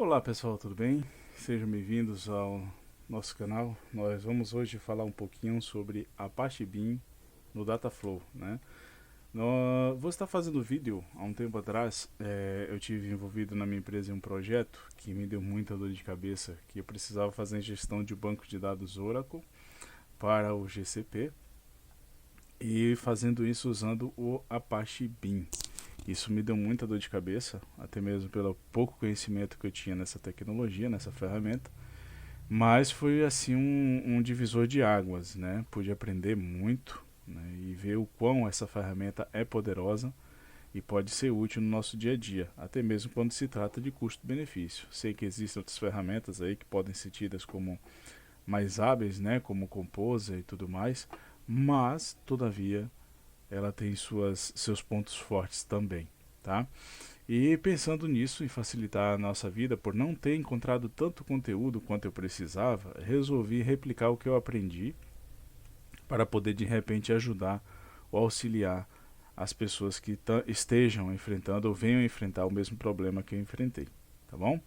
Olá pessoal, tudo bem? Sejam bem-vindos ao nosso canal. Nós vamos hoje falar um pouquinho sobre Apache Beam no Dataflow, né? Vou estar fazendo vídeo há um tempo atrás. Eu tive envolvido na minha empresa em um projeto que me deu muita dor de cabeça, que eu precisava fazer gestão de banco de dados Oracle para o GCP e fazendo isso usando o Apache Beam. Isso me deu muita dor de cabeça, até mesmo pelo pouco conhecimento que eu tinha nessa tecnologia, nessa ferramenta. Mas foi assim um divisor de águas, né? Pude aprender muito, né? E ver o quão essa ferramenta é poderosa e pode ser útil no nosso dia a dia, até mesmo quando se trata de custo-benefício. Sei que existem outras ferramentas aí que podem ser tidas como mais hábeis, né? Como Composer e tudo mais, mas todavia ela tem seus pontos fortes também, tá? E pensando nisso, em facilitar a nossa vida, por não ter encontrado tanto conteúdo quanto eu precisava, resolvi replicar o que eu aprendi para poder de repente ajudar ou auxiliar as pessoas que estejam enfrentando ou venham enfrentar o mesmo problema que eu enfrentei, tá bom?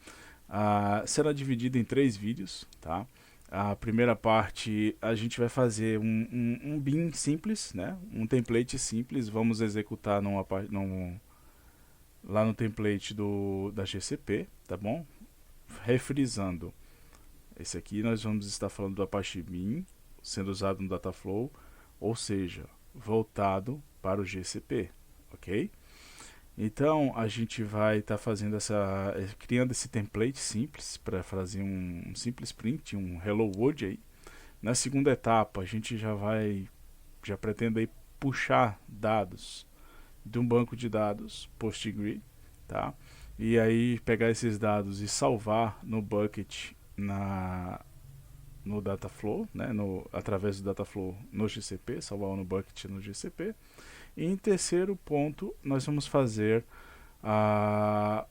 Será dividido em 3 vídeos, tá? A primeira parte a gente vai fazer um Beam simples, né? Um template simples. Vamos executar lá no template da GCP, tá bom? Refrisando, esse aqui nós vamos estar falando do Apache Beam sendo usado no Dataflow, ou seja, voltado para o GCP, ok? Então a gente vai estar fazendo criando esse template simples para fazer um simples print, um Hello World aí. Na segunda etapa a gente já pretende aí puxar dados de um banco de dados PostgreSQL, tá? E aí pegar esses dados e salvar no bucket no Dataflow, né? Através do Dataflow no GCP, salvar no bucket no GCP. E em terceiro ponto, nós vamos fazer uma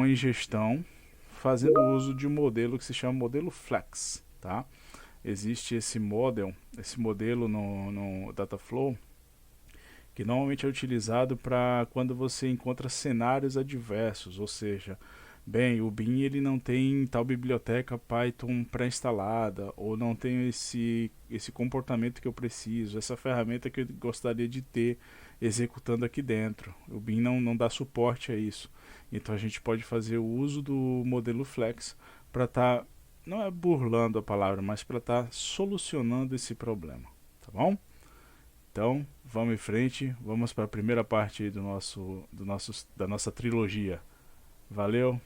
ingestão fazendo uso de um modelo que se chama modelo Flex, tá? Existe esse modelo no Dataflow que normalmente é utilizado para quando você encontra cenários adversos, ou seja, bem, o Beam ele não tem tal biblioteca Python pré-instalada, ou não tem esse comportamento que eu preciso, essa ferramenta que eu gostaria de ter executando aqui dentro. O Beam não dá suporte a isso. Então a gente pode fazer o uso do modelo Flex para estar, não é burlando a palavra, mas para estar solucionando esse problema, tá bom? Então, vamos em frente, vamos para a primeira parte da nossa trilogia. Valeu!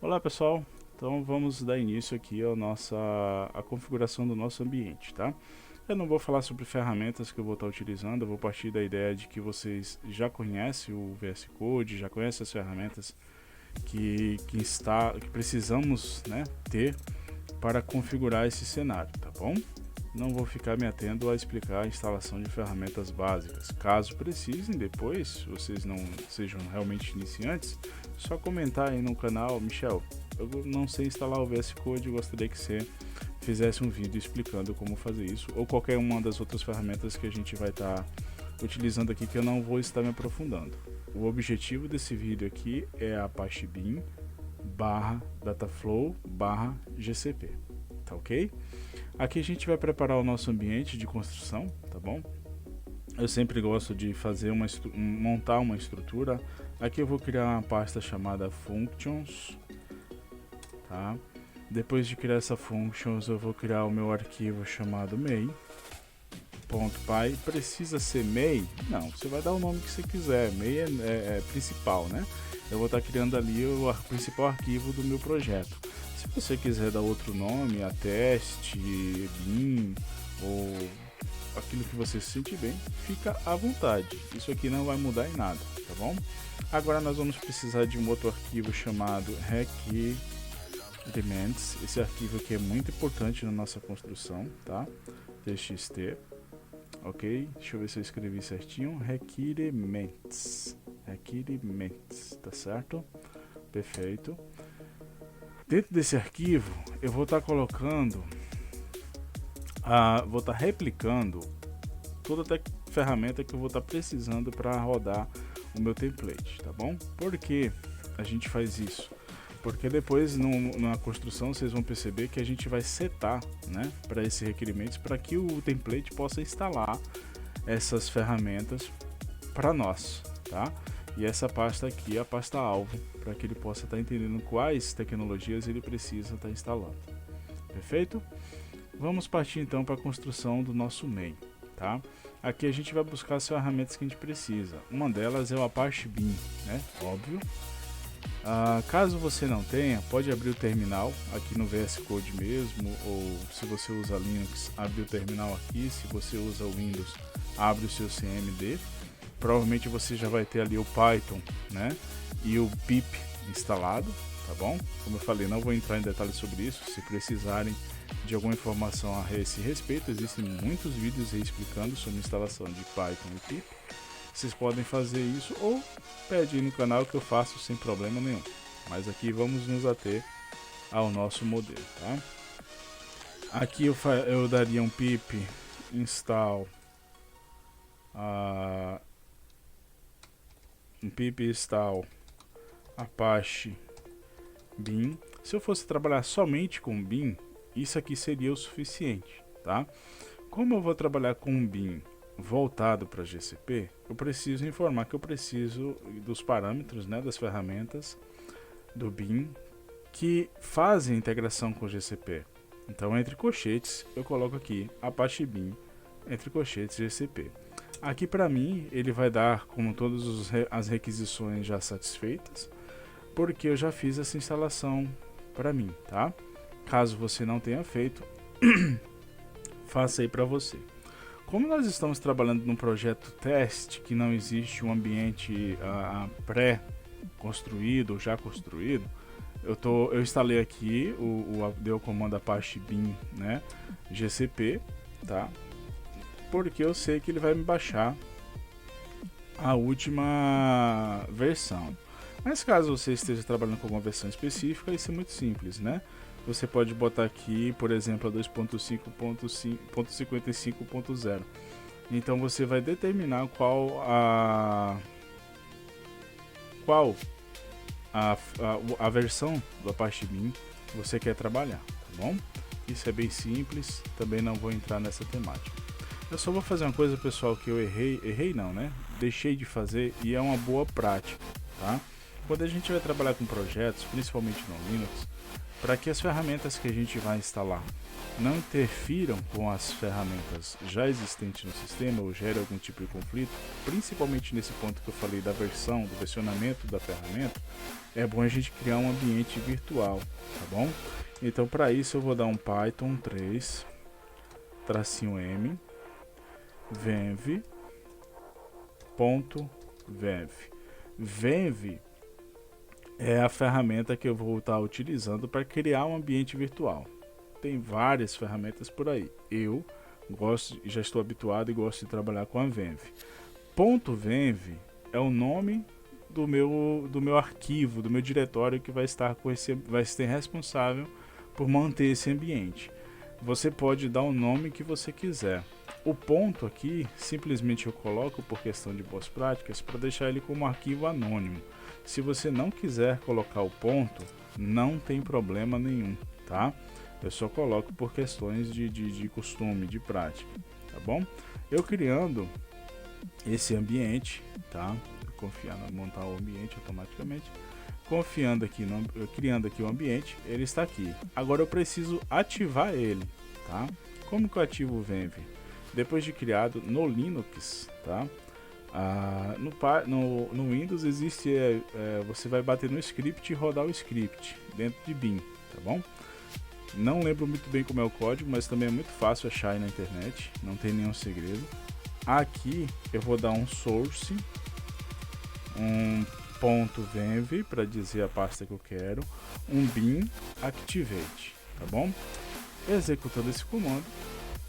Olá pessoal, então vamos dar início aqui à configuração do nosso ambiente, tá? Eu não vou falar sobre ferramentas que eu vou estar utilizando, eu vou partir da ideia de que vocês já conhecem o VS Code, já conhecem as ferramentas que precisamos, né, ter para configurar esse cenário, tá bom? Não vou ficar me atendo a explicar a instalação de ferramentas básicas. Caso precisem depois, vocês não sejam realmente iniciantes, só comentar aí no canal: Michel, eu não sei instalar o VS Code, eu gostaria que você fizesse um vídeo explicando como fazer isso, ou qualquer uma das outras ferramentas que a gente vai estar utilizando aqui, que eu não vou estar me aprofundando. O objetivo desse vídeo aqui é a Apache Beam /Dataflow /GCP, tá ok? Aqui a gente vai preparar o nosso ambiente de construção, tá bom? Eu sempre gosto de fazer montar uma estrutura. Aqui eu vou criar uma pasta chamada Functions, tá? Depois de criar essa Functions, eu vou criar o meu arquivo chamado main.py. Precisa ser main? Não, você vai dar o nome que você quiser. Main é principal, né? Eu vou estar criando ali o principal arquivo do meu projeto. Se você quiser dar outro nome, a teste, bin ou aquilo que você se sentir bem, fica à vontade. Isso aqui não vai mudar em nada, tá bom? Agora nós vamos precisar de um outro arquivo chamado requirements. Esse arquivo aqui é muito importante na nossa construção, tá? txt, ok? Deixa eu ver se eu escrevi certinho. Requirements, tá certo? Perfeito. Dentro desse arquivo eu vou estar colocando, vou estar replicando toda a ferramenta que eu vou estar precisando para rodar o meu template, tá bom? Por que a gente faz isso? Porque depois na construção vocês vão perceber que a gente vai setar, né, para esses requerimentos, para que o template possa instalar essas ferramentas para nós, tá? E essa pasta aqui é a pasta alvo, para que ele possa estar entendendo quais tecnologias ele precisa estar instalando. Perfeito? Vamos partir então para a construção do nosso main, tá? Aqui a gente vai buscar as ferramentas que a gente precisa. Uma delas é o Apache Beam, né? Óbvio. Caso você não tenha, pode abrir o terminal aqui no VS Code mesmo, ou se você usa Linux, abre o terminal aqui. Se você usa Windows, abre o seu CMD. Provavelmente você já vai ter ali o Python, né, e o pip instalado, tá bom? Como eu falei, não vou entrar em detalhes sobre isso. Se precisarem de alguma informação a esse respeito, existem muitos vídeos aí explicando sobre instalação de Python e pip. Vocês podem fazer isso ou pede aí no canal que eu faço sem problema nenhum. Mas aqui vamos nos ater ao nosso modelo, tá? Aqui eu daria um pip install Apache Beam. Se eu fosse trabalhar somente com Beam, isso aqui seria o suficiente, tá? Como eu vou trabalhar com Beam voltado para GCP, eu preciso informar que eu preciso dos parâmetros, né, das ferramentas do Beam que fazem integração com o GCP. Então, entre colchetes, eu coloco aqui Apache Beam, entre colchetes GCP. Aqui para mim ele vai dar como todas as requisições já satisfeitas, porque eu já fiz essa instalação para mim, tá? Caso você não tenha feito, faça aí para você. Como nós estamos trabalhando num projeto teste, que não existe um ambiente pré-construído ou já construído, eu instalei aqui dei o comando Apache Beam, né, GCP, tá? Porque eu sei que ele vai me baixar a última versão. Mas caso você esteja trabalhando com alguma versão específica, isso é muito simples, né? Você pode botar aqui, por exemplo, a 2.5.55.0. Então você vai determinar qual a versão do Apache Beam que você quer trabalhar, tá bom? Isso é bem simples, também não vou entrar nessa temática. Eu só vou fazer uma coisa, pessoal, que eu errei não, né? Deixei de fazer e é uma boa prática, tá? Quando a gente vai trabalhar com projetos, principalmente no Linux, para que as ferramentas que a gente vai instalar não interfiram com as ferramentas já existentes no sistema ou gerem algum tipo de conflito, principalmente nesse ponto que eu falei da versão, do versionamento da ferramenta, é bom a gente criar um ambiente virtual, tá bom? Então, para isso eu vou dar um Python 3 -m venv.venv. Venv é a ferramenta que eu vou estar utilizando para criar um ambiente virtual. Tem várias ferramentas por aí. Eu já estou habituado e gosto de trabalhar com a Venv. .venv é o nome do meu arquivo, do meu diretório que vai ser responsável por manter esse ambiente. Você pode dar o nome que você quiser. O ponto aqui, simplesmente eu coloco por questão de boas práticas para deixar ele como arquivo anônimo. Se você não quiser colocar o ponto, não tem problema nenhum, tá? Eu só coloco por questões de costume, de prática, tá bom? Eu criando esse ambiente, tá? Confiando em montar o ambiente automaticamente. Criando aqui o ambiente, ele está aqui. Agora eu preciso ativar ele, tá? Como que eu ativo o Venv? Depois de criado no Linux, tá? No Windows existe, você vai bater no script e rodar o script dentro de Beam, tá bom? Não lembro muito bem como é o código, mas também é muito fácil achar aí na internet, não tem nenhum segredo. Aqui eu vou dar um source, um .venv para dizer a pasta que eu quero, um Beam activate, tá bom? Executando esse comando,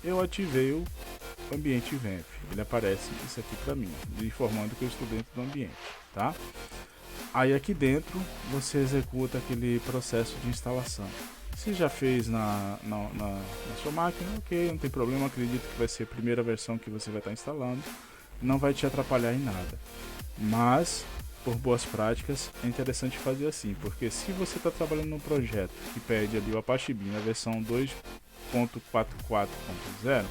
eu ativei o ambiente Venv. Ele aparece isso aqui para mim, informando que eu estou dentro do ambiente, tá? Aí aqui dentro você executa aquele processo de instalação. Se já fez na sua máquina, ok, não tem problema, acredito que vai ser a primeira versão que você vai estar instalando, não vai te atrapalhar em nada. Mas, por boas práticas, é interessante fazer assim, porque se você está trabalhando num projeto que pede ali o Apache Beam, a versão 2.44.0,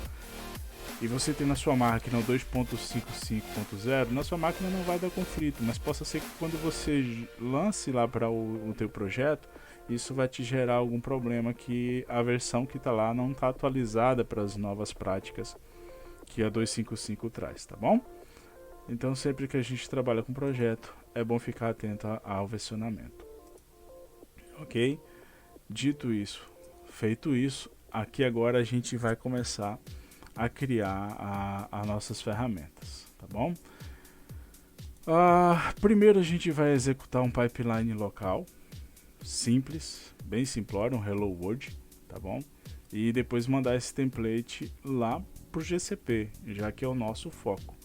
e você tem na sua máquina o 2.55.0, na sua máquina não vai dar conflito, mas possa ser que quando você lance lá para o teu projeto, isso vai te gerar algum problema que a versão que está lá não está atualizada para as novas práticas que a 255 traz, tá bom? Então sempre que a gente trabalha com projeto, é bom ficar atento ao versionamento. Ok? Dito isso, feito isso, aqui agora a gente vai começar a criar as nossas ferramentas, tá bom? Primeiro a gente vai executar um pipeline local, simples, bem simplório, um Hello World, tá bom? E depois mandar esse template lá pro GCP, já que é o nosso foco.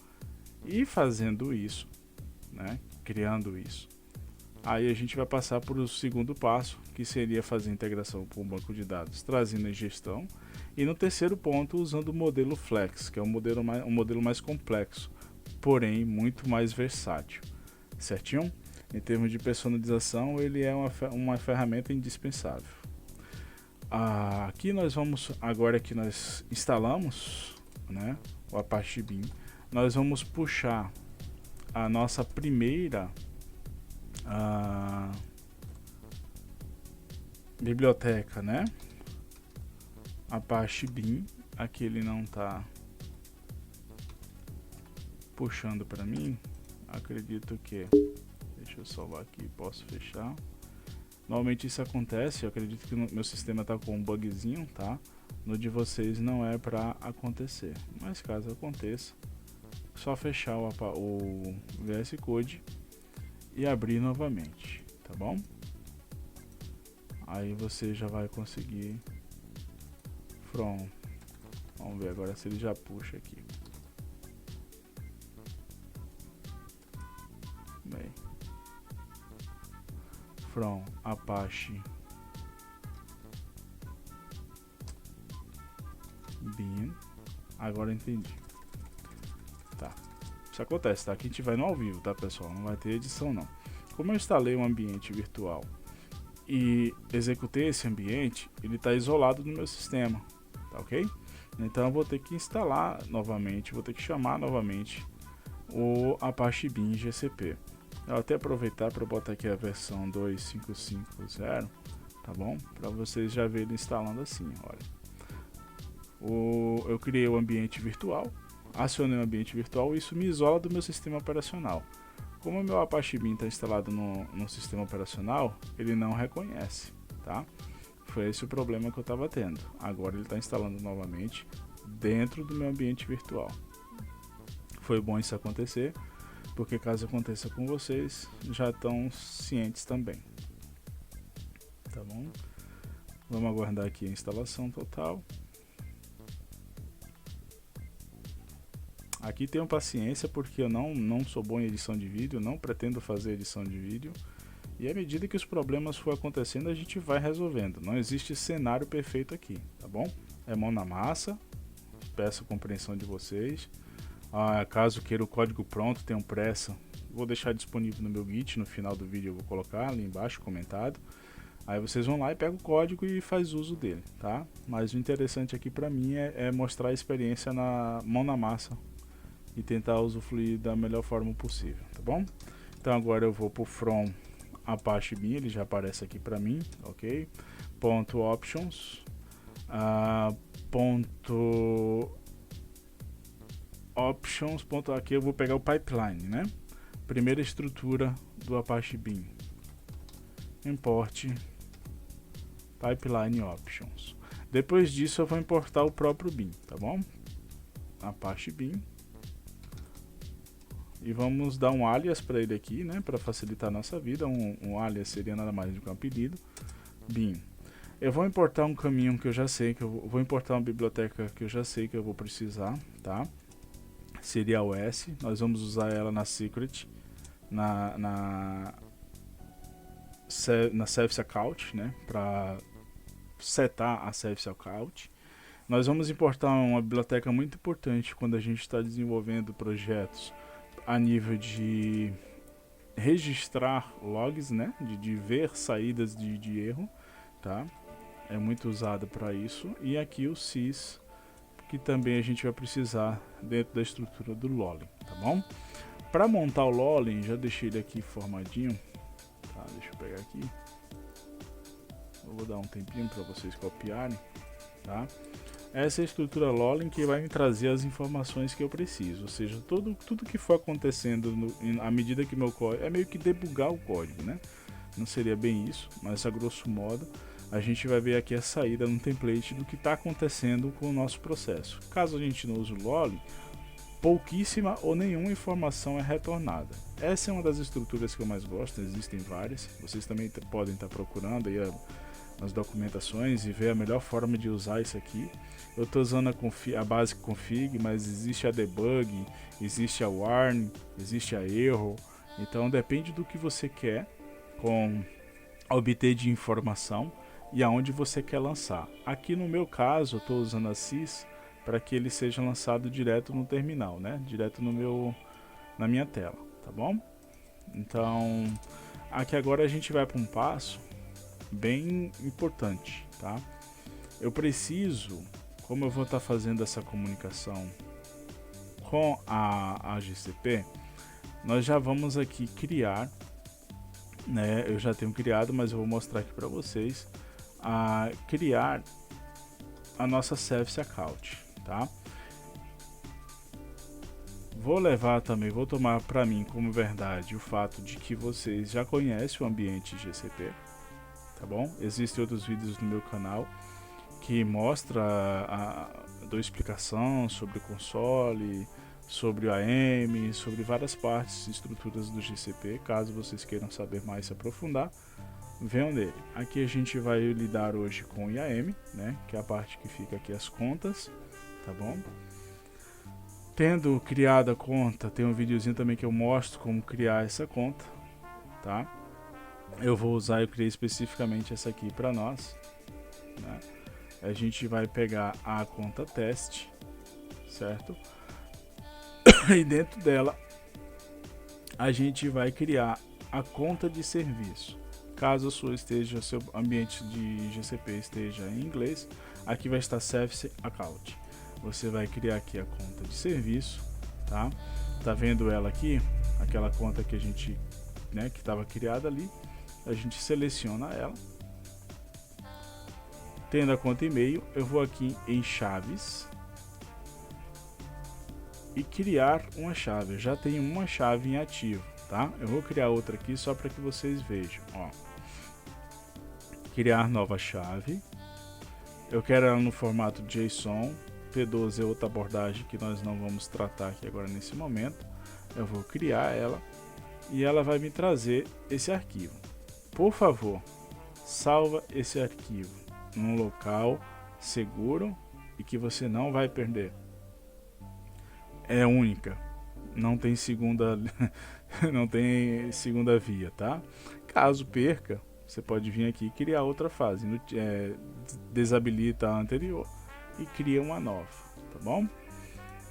E fazendo isso, né, criando isso, aí a gente vai passar para o segundo passo, que seria fazer a integração com o banco de dados, trazendo a ingestão. E no terceiro ponto, usando o modelo Flex, que é um modelo mais complexo, porém muito mais versátil, certinho? Em termos de personalização, ele é uma ferramenta indispensável. Aqui nós vamos, agora que nós instalamos, né, o Apache Beam, nós vamos puxar a nossa primeira biblioteca, né? Apache Beam. Aqui ele não está puxando para mim. Acredito que... Deixa eu salvar aqui, posso fechar. Normalmente isso acontece, eu acredito que o meu sistema está com um bugzinho, tá? No de vocês não é para acontecer, mas caso aconteça, só fechar o VS Code e abrir novamente, tá bom? Aí você já vai conseguir vamos ver agora se ele já puxa aqui. Bem, from Apache Beam. Agora entendi. Tá. Isso acontece, tá? Aqui a gente vai no ao vivo, tá, pessoal? Não vai ter edição, não. Como eu instalei um ambiente virtual e executei esse ambiente, ele está isolado no meu sistema, tá ok? Então eu vou ter que instalar novamente, vou ter que chamar novamente o Apache Beam GCP. Eu vou até aproveitar para botar aqui a versão 2.5.5.0, tá bom? Para vocês já verem instalando assim, olha. Eu criei o ambiente virtual, acionei o ambiente virtual e isso me isola do meu sistema operacional. Como o meu Apache Beam está instalado no sistema operacional, ele não reconhece, tá? Foi esse o problema que eu estava tendo. Agora ele está instalando novamente dentro do meu ambiente virtual. Foi bom isso acontecer, porque caso aconteça com vocês, já estão cientes também. Tá bom? Vamos aguardar aqui a instalação total. Aqui tenham paciência, porque eu não sou bom em edição de vídeo, não pretendo fazer edição de vídeo. E à medida que os problemas for acontecendo, a gente vai resolvendo. Não existe cenário perfeito aqui, tá bom? É mão na massa, peço a compreensão de vocês. Caso queira o código pronto, tenham pressa, vou deixar disponível no meu Git, no final do vídeo eu vou colocar ali embaixo comentado. Aí vocês vão lá e pegam o código e faz uso dele, tá? Mas o interessante aqui para mim é mostrar a experiência na mão na massa e tentar usufruir da melhor forma possível, tá bom? Então agora eu vou pro from Apache Beam, ele já aparece aqui para mim, ok? Ponto options, aqui eu vou pegar o pipeline, né? Primeira estrutura do Apache Beam, import pipeline options. Depois disso eu vou importar o próprio Beam, tá bom? Apache Beam. E vamos dar um alias para ele aqui, né? Para facilitar a nossa vida. Um alias seria nada mais do que um apelido. Beam. Eu vou importar um caminho que eu já sei que eu vou importar uma biblioteca que eu já sei que eu vou precisar, tá? Seria a OS. Nós vamos usar ela na secret, na Service Account, né, para setar a Service Account. Nós vamos importar uma biblioteca muito importante quando a gente está desenvolvendo projetos a nível de registrar logs, né, de ver saídas de erro, tá? É muito usado para isso. E aqui o sys, que também a gente vai precisar dentro da estrutura do Lolin, tá bom? Para montar o Lolin, já deixei ele aqui formadinho, tá? Deixa eu pegar aqui. Eu vou dar um tempinho para vocês copiarem, tá? Essa é a estrutura Lolin que vai me trazer as informações que eu preciso, ou seja, tudo que for acontecendo à medida que meu código, é meio que debugar o código, né? Não seria bem isso, mas a grosso modo a gente vai ver aqui a saída no template do que está acontecendo com o nosso processo. Caso a gente não use o Lolin, pouquíssima ou nenhuma informação é retornada. Essa é uma das estruturas que eu mais gosto, existem várias, vocês também podem estar procurando aí nas documentações e ver a melhor forma de usar isso aqui. Eu estou usando a basic config, mas existe a debug, existe a warn, existe a erro, então depende do que você quer obter de informação e aonde você quer lançar. Aqui no meu caso eu estou usando a sys para que ele seja lançado direto no terminal, né? Direto na minha tela, tá bom? Então aqui agora a gente vai para um passo bem importante, tá? Eu preciso, como eu vou estar fazendo essa comunicação com a GCP, nós já vamos aqui criar, né? Eu já tenho criado, mas eu vou mostrar aqui para vocês criar a nossa Service Account, tá? Vou tomar para mim como verdade o fato de que vocês já conhecem o ambiente GCP, tá bom? Existem outros vídeos no meu canal que mostra dou explicação sobre o console, sobre o AM, sobre várias partes e estruturas do GCP. Caso vocês queiram saber mais, se aprofundar, venham nele. Aqui a gente vai lidar hoje com o IAM, né, que é a parte que fica aqui as contas, tá bom? Tendo criado a conta, tem um videozinho também que eu mostro como criar essa conta, tá? Eu criei especificamente essa aqui para nós, né? A gente vai pegar a conta teste, certo? E dentro dela a gente vai criar a conta de serviço. Caso seu ambiente de GCP esteja em inglês, aqui vai estar Service Account. Você vai criar aqui a conta de serviço, tá? Tá vendo ela aqui? Aquela conta que a gente, né, que estava criada ali. A gente seleciona ela. Tendo a conta e-mail, eu vou aqui em chaves e criar uma chave. Eu já tenho uma chave em ativo, tá? Eu vou criar outra aqui só para que vocês vejam, ó. Criar nova chave. Eu quero ela no formato JSON. P12 é outra abordagem que nós não vamos tratar aqui agora nesse momento. Eu vou criar ela e ela vai me trazer esse arquivo. Por favor, salva esse arquivo num local seguro e que você não vai perder. É única, não tem segunda não tem segunda via, tá? Caso perca, você pode vir aqui e criar outra fase, desabilita a anterior e cria uma nova, tá bom?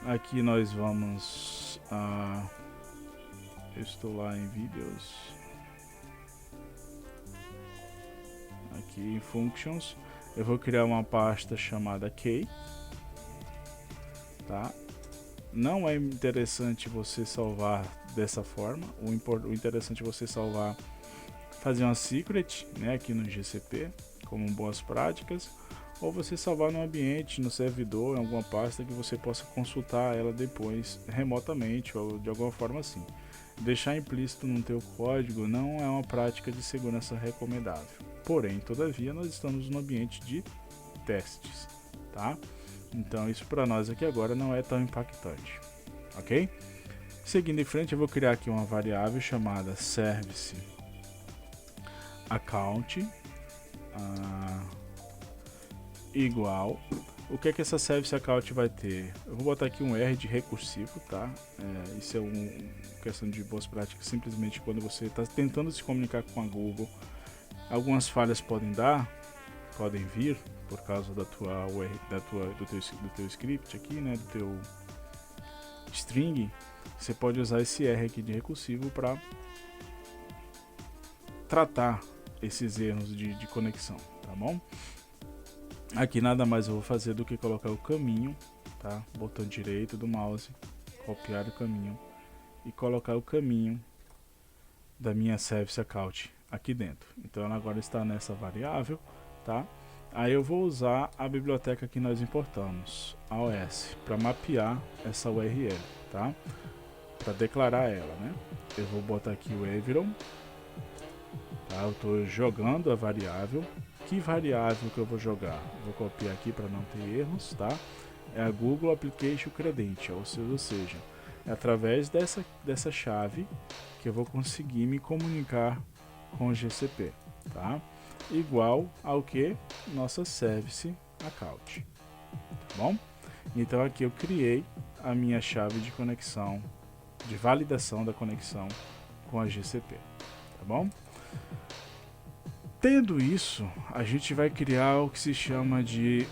Aqui nós vamos eu estou lá em vídeos, aqui em functions, eu vou criar uma pasta chamada key, tá? Não é interessante você salvar dessa forma, o interessante é você salvar, fazer uma secret, né, aqui no GCP, como boas práticas, ou você salvar no ambiente, no servidor, em alguma pasta que você possa consultar ela depois remotamente ou de alguma forma assim. Deixar implícito no teu código não é uma prática de segurança recomendável. Porém, todavia, nós estamos no ambiente de testes, tá? Então isso para nós aqui agora não é tão impactante, ok? Seguindo em frente, eu vou criar aqui uma variável chamada Service Account igual. O que é que essa Service Account vai ter? Eu vou botar aqui um R de recursivo, tá? Isso é uma questão de boas práticas, simplesmente quando você está tentando se comunicar com a Google Algumas falhas podem vir por causa do teu script aqui, né, do teu string. Você pode usar esse R aqui de recursivo para tratar esses erros de conexão, tá bom? Aqui nada mais eu vou fazer do que colocar o caminho, tá? Botão direito do mouse, copiar o caminho e colocar o caminho da minha service account aqui dentro. Então ela agora está nessa variável, tá? Aí eu vou usar a biblioteca que nós importamos, AOS, para mapear essa URL, tá? Para declarar ela, né? Eu vou botar aqui o Eviron, tá? Eu estou jogando a variável. Que variável que eu vou jogar? Vou copiar aqui para não ter erros, tá? É a Google Application Credentials, ou seja, é através dessa chave que eu vou conseguir me comunicar com o GCP, tá? Igual ao que? Nossa Service Account, tá bom? Então aqui eu criei a minha chave de conexão, de validação da conexão com a GCP, tá bom? Tendo isso, a gente vai criar o que se chama de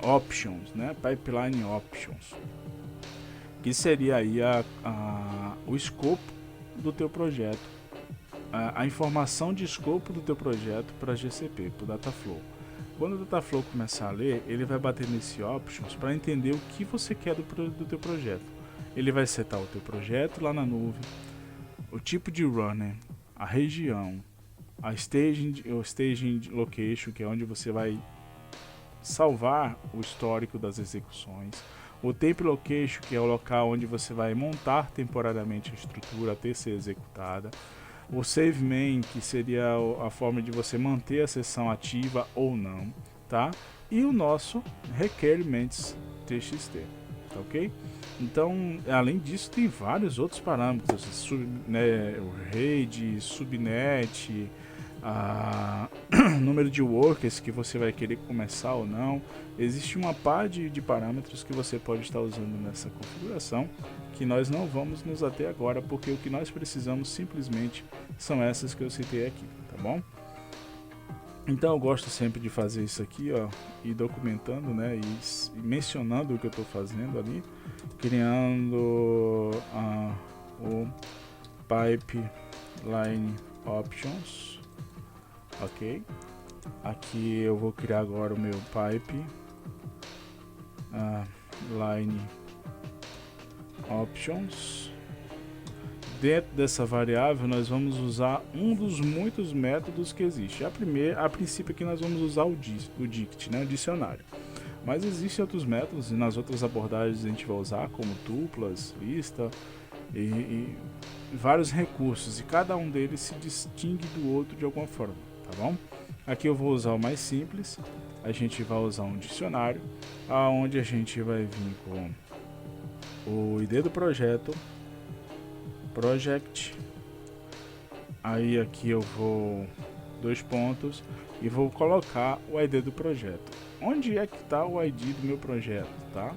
options, né? Pipeline options, que seria aí o escopo do teu projeto, a informação de escopo do teu projeto para GCP, para o Dataflow. Quando o Dataflow começar a ler, ele vai bater nesse options para entender o que você quer do teu projeto. Ele vai setar o teu projeto lá na nuvem, o tipo de runner, a região, a staging location, que é onde você vai salvar o histórico das execuções, o temp location, que é o local onde você vai montar temporariamente a estrutura até ser executada, o save main, que seria a forma de você manter a sessão ativa ou não, tá? E o nosso requirements txt, tá ok? Então, além disso, tem vários outros parâmetros, o RAID, subnet, número de workers que você vai querer começar ou não. Existe uma par de parâmetros que você pode estar usando nessa configuração, que nós não vamos nos ater agora, porque o que nós precisamos simplesmente são essas que eu citei aqui, tá bom? Então eu gosto sempre de fazer isso aqui, ó, e documentando, né, e mencionando o que eu estou fazendo ali, criando o pipeline options, ok? Aqui eu vou criar agora o meu pipeline options. Dentro dessa variável nós vamos usar um dos muitos métodos que existe. A princípio aqui nós vamos usar o dict, né, o dicionário. Mas existem outros métodos e nas outras abordagens a gente vai usar como tuplas, lista e vários recursos. E cada um deles se distingue do outro de alguma forma, tá bom? Aqui eu vou usar o mais simples. A gente vai usar um dicionário, aonde a gente vai vir com o ID do projeto, project, aí aqui eu vou 2 pontos e vou colocar o ID do projeto. Onde é que está o ID do meu projeto, tá?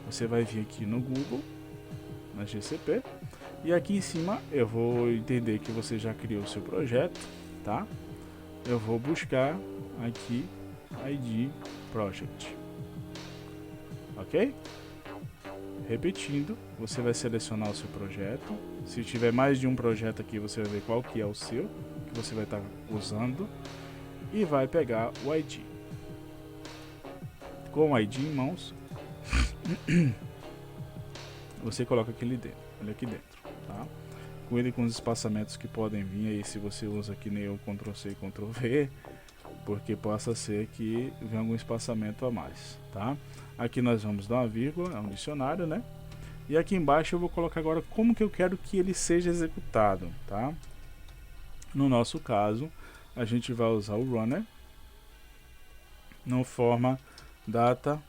Você vai vir aqui no Google, na GCP, e aqui em cima eu vou entender que você já criou o seu projeto, tá? Eu vou buscar aqui ID project, ok? Repetindo, você vai selecionar o seu projeto. Se tiver mais de um projeto aqui, você vai ver qual que é o seu, que você vai estar usando, e vai pegar o ID. Com o ID em mãos, você coloca ele aqui dentro, tá? Cuide com os espaçamentos que podem vir aí, se você usa que nem eu, Ctrl+C e Ctrl+V, porque possa ser que venha algum espaçamento a mais, tá? Aqui nós vamos dar uma vírgula, é um dicionário, né? E aqui embaixo eu vou colocar agora como que eu quero que ele seja executado, tá? No nosso caso, a gente vai usar o runner no forma dataflow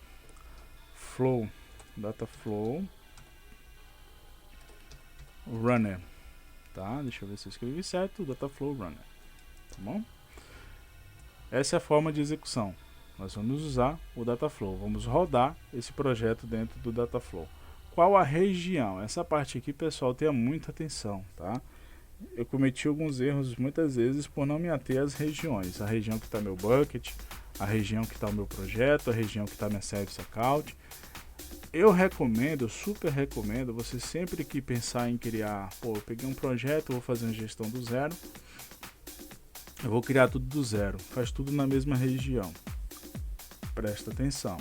runner, tá? Deixa eu ver se eu escrevi certo, dataflow runner, tá bom? Essa é a forma de execução. Nós vamos usar o Dataflow, vamos rodar esse projeto dentro do Dataflow. Qual a região? Essa parte aqui, pessoal, tenha muita atenção, tá? eu cometi alguns erros muitas vezes por não me ater às regiões. A região que está meu bucket, a região que está o meu projeto, a região que está minha service account. Eu recomendo, super recomendo, você sempre que pensar em criar, eu peguei um projeto, vou fazer uma gestão do zero, eu vou criar tudo do zero, faz tudo na mesma região. Presta atenção,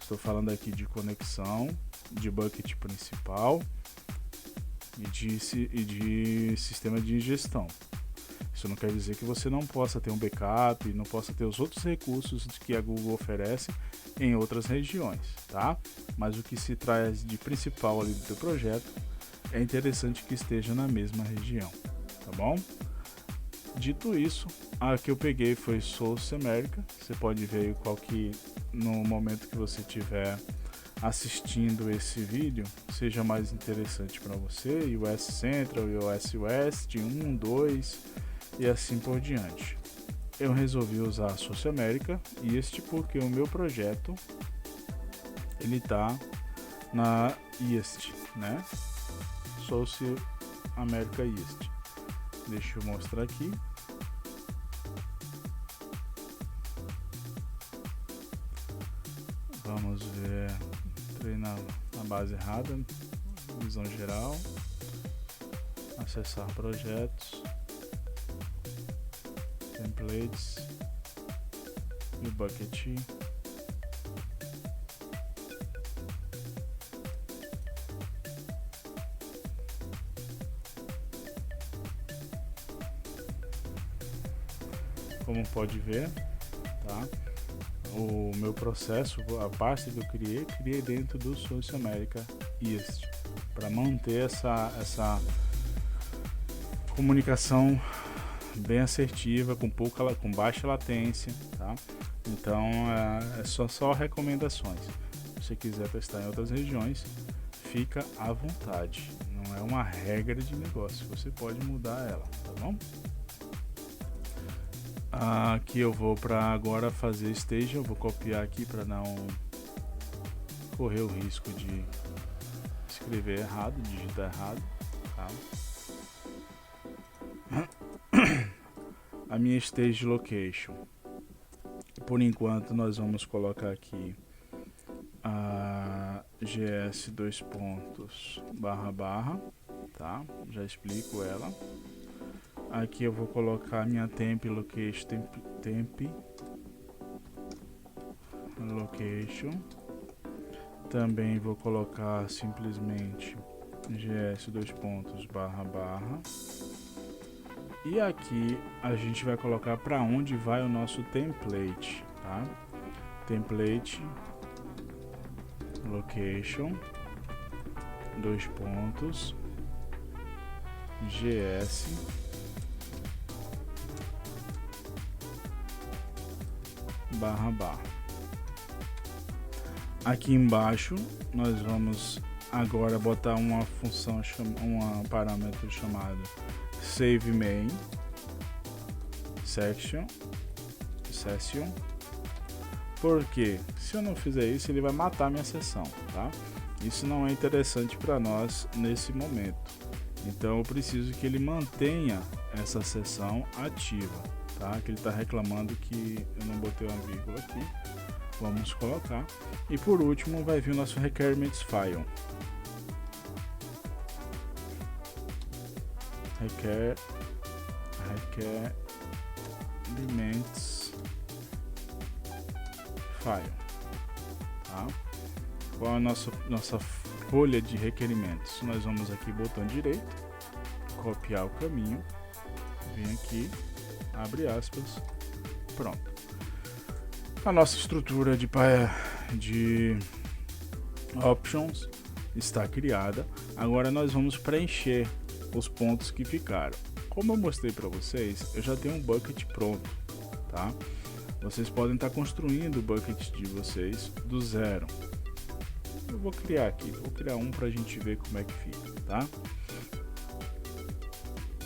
estou falando aqui de conexão, de bucket principal e de sistema de gestão. Isso não quer dizer que você não possa ter um backup, não possa ter os outros recursos que a Google oferece em outras regiões, tá? Mas o que se traz de principal ali do teu projeto é interessante que esteja na mesma região, tá bom? Dito isso, a que eu peguei foi Source America. Você pode ver qual que no momento que você estiver assistindo esse vídeo seja mais interessante para você, US Central, US West, 1, 2 e assim por diante. Eu resolvi usar a Source America East porque o meu projeto ele tá na East, né? Source America East. Deixa eu mostrar aqui. Vamos ver. Entrei na base errada. Visão geral. Acessar projetos. Templates. E bucket. Como pode ver, tá? O meu processo, a pasta que eu criei dentro do Source America East, para manter essa comunicação bem assertiva, com baixa latência, tá? Então é só recomendações. Se você quiser testar em outras regiões, fica à vontade. Não é uma regra de negócio, você pode mudar ela, tá bom? Aqui eu vou para agora fazer stage, eu vou copiar aqui para não correr o risco de escrever errado, digitar errado, tá? A minha stage location, por enquanto nós vamos colocar aqui a gs // tá? Já explico ela. Aqui eu vou colocar minha temp location, também vou colocar simplesmente gs // e aqui a gente vai colocar para onde vai o nosso template, tá? Template location gs // Aqui embaixo nós vamos agora botar uma função, um parâmetro chamado save main session, porque se eu não fizer isso ele vai matar minha sessão, tá? Isso não é interessante para nós nesse momento, então eu preciso que ele mantenha essa sessão ativa, tá? Que ele está reclamando que eu não botei uma vírgula aqui. Vamos colocar. E por último vai vir o nosso requirements file. Requirements file, tá? Qual é a nossa folha de requerimentos? Nós vamos aqui, botão direito, copiar o caminho, vem aqui, abre aspas, pronto. A nossa estrutura de options está criada. Agora nós vamos preencher os pontos que ficaram. Como eu mostrei para vocês, eu já tenho um bucket pronto, tá? Vocês podem estar construindo o bucket de vocês do zero. Eu vou criar aqui, vou criar um para a gente ver como é que fica, tá?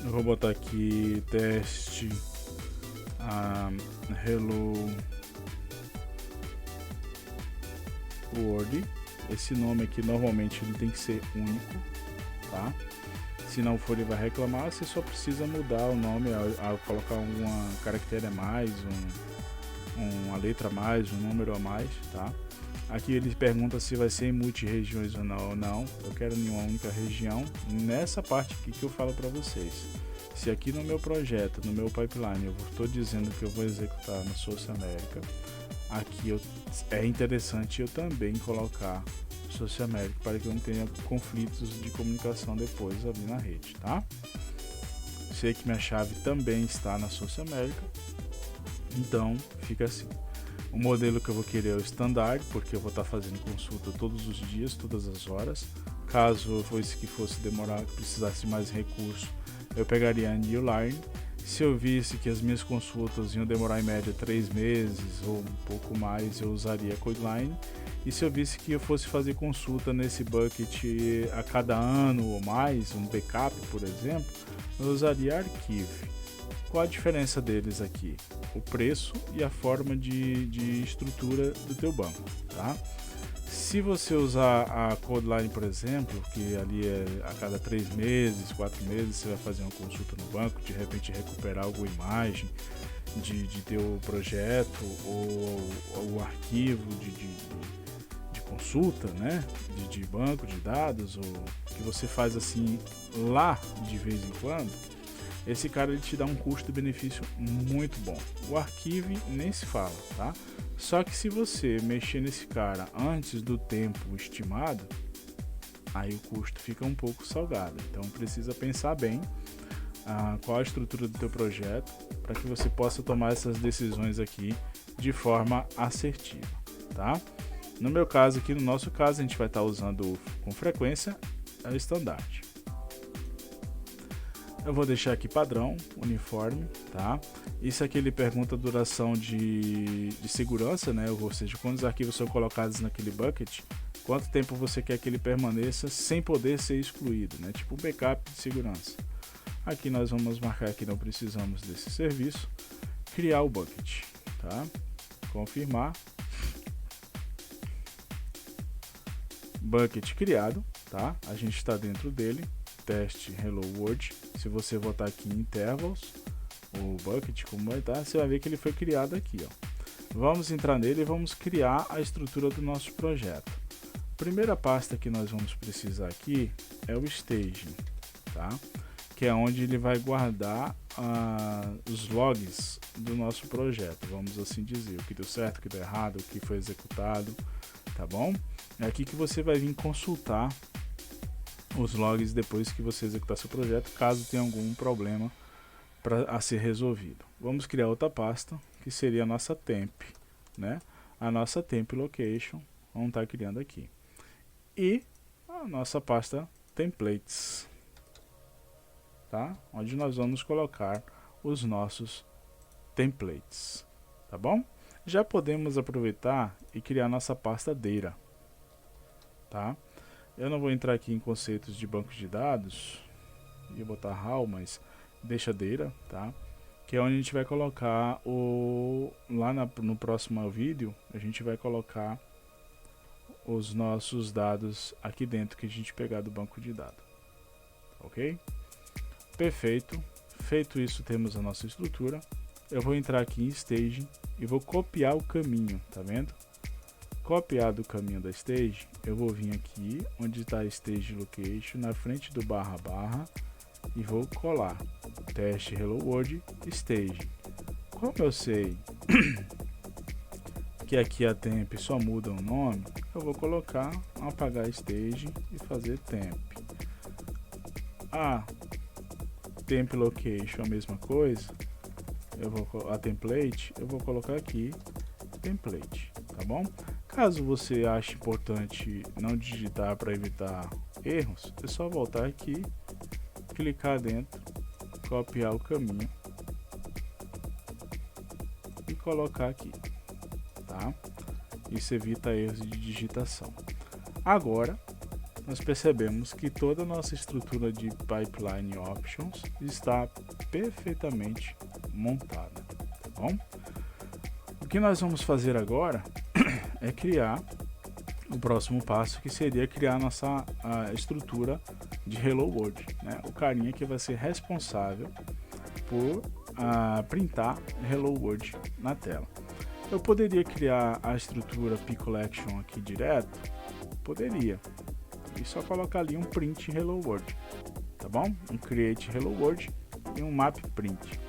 Eu vou botar aqui teste hello world. Esse nome aqui normalmente ele tem que ser único, tá? Se não for, ele vai reclamar. Você só precisa mudar o nome, ao colocar uma caractere a mais, uma letra a mais, um número a mais, tá? Aqui ele pergunta se vai ser em multi-regiões ou não. Eu quero em uma única região. Nessa parte aqui que eu falo para vocês. Se aqui no meu projeto, no meu pipeline, eu estou dizendo que eu vou executar na Source America, aqui é interessante eu também colocar Source America para que eu não tenha conflitos de comunicação depois ali na rede, tá? Sei que minha chave também está na Source America, então fica assim. O modelo que eu vou querer é o standard, porque eu vou estar fazendo consulta todos os dias, todas as horas. Caso fosse demorar, precisasse de mais recurso, eu pegaria a New Line. Se eu visse que as minhas consultas iam demorar em média 3 meses ou um pouco mais, eu usaria a Codeline. E se eu visse que eu fosse fazer consulta nesse bucket a cada ano ou mais, um backup, por exemplo, eu usaria Archive. Qual a diferença deles aqui? O preço e a forma de estrutura do teu banco, tá? Se você usar a Codeline, por exemplo, que ali é a cada 3 meses, 4 meses, você vai fazer uma consulta no banco, de repente recuperar alguma imagem de teu projeto ou o arquivo de consulta, né? De banco de dados, ou que você faz assim lá de vez em quando, esse cara ele te dá um custo-benefício muito bom. O Archive nem se fala, tá? Só que se você mexer nesse cara antes do tempo estimado, aí o custo fica um pouco salgado. Então precisa pensar bem qual a estrutura do teu projeto para que você possa tomar essas decisões aqui de forma assertiva, tá? No meu caso aqui, no nosso caso, a gente vai estar usando com frequência o standard. Eu vou deixar aqui padrão, uniforme, tá? Isso aqui ele pergunta a duração de segurança, né? Ou seja, quando os arquivos são colocados naquele bucket, quanto tempo você quer que ele permaneça sem poder ser excluído, né? Tipo um backup de segurança. Aqui nós vamos marcar que não precisamos desse serviço. Criar o bucket, tá? Confirmar. Bucket criado, tá? A gente está dentro dele. Teste Hello World. Se você botar aqui em intervals, o bucket como vai estar, você vai ver que ele foi criado aqui, ó. Vamos entrar nele e vamos criar a estrutura do nosso projeto. Primeira pasta que nós vamos precisar aqui é o staging, tá? Que é onde ele vai guardar os logs do nosso projeto, vamos assim dizer, o que deu certo, o que deu errado, o que foi executado, tá bom? É aqui que você vai vir consultar os logs depois que você executar seu projeto, caso tenha algum problema a ser resolvido. Vamos criar outra pasta, que seria a nossa temp, né? A nossa temp location, vamos estar criando aqui. E a nossa pasta templates, tá? Onde nós vamos colocar os nossos templates, tá bom? Já podemos aproveitar e criar nossa pasta data, tá? Eu não vou entrar aqui em conceitos de bancos de dados, ia botar how, mas deixa data, tá? Que é onde a gente vai colocar no próximo vídeo, a gente vai colocar os nossos dados aqui dentro que a gente pegar do banco de dados, ok? Perfeito. Feito isso, temos a nossa estrutura. Eu vou entrar aqui em staging e vou copiar o caminho, tá vendo? Copiado o caminho da stage, eu vou vir aqui onde está a stage location, na frente do barra e vou colar teste hello world stage. Como eu sei que aqui a temp só muda o nome, eu vou colocar apagar stage e fazer temp. Temp location a mesma coisa, a template eu vou colocar aqui template, tá bom? Caso você ache importante não digitar para evitar erros, é só voltar aqui, clicar dentro, copiar o caminho e colocar aqui, tá? Isso evita erros de digitação. Agora, nós percebemos que toda a nossa estrutura de pipeline options está perfeitamente montada, tá bom? O que nós vamos fazer agora é criar o próximo passo, que seria criar a nossa estrutura de Hello World, né? O carinha que vai ser responsável por printar Hello World na tela. Eu poderia criar a estrutura pCollection aqui direto? Poderia. E só colocar ali um print Hello World, tá bom? Um create Hello World e um map print.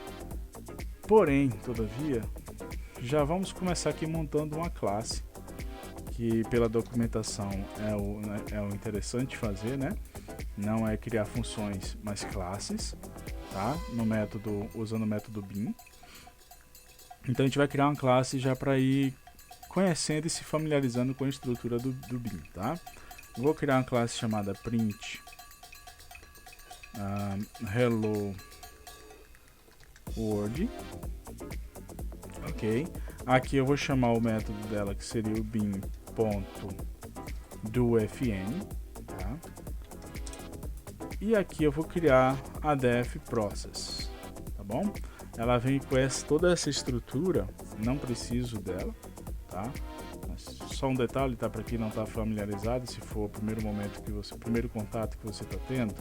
Porém, todavia, já vamos começar aqui montando uma classe que pela documentação é o interessante fazer, né? Não é criar funções, mas classes, tá? No método, usando o método bin. Então a gente vai criar uma classe já para ir conhecendo e se familiarizando com a estrutura do bin, tá? Vou criar uma classe chamada print hello world, ok? Aqui eu vou chamar o método dela que seria o bin.doFN, tá? E aqui eu vou criar a def process, tá bom? Ela vem com toda essa estrutura, não preciso dela, tá? Só um detalhe, tá? Para quem não está familiarizado, se for o primeiro momento que você, primeiro contato que você está tendo,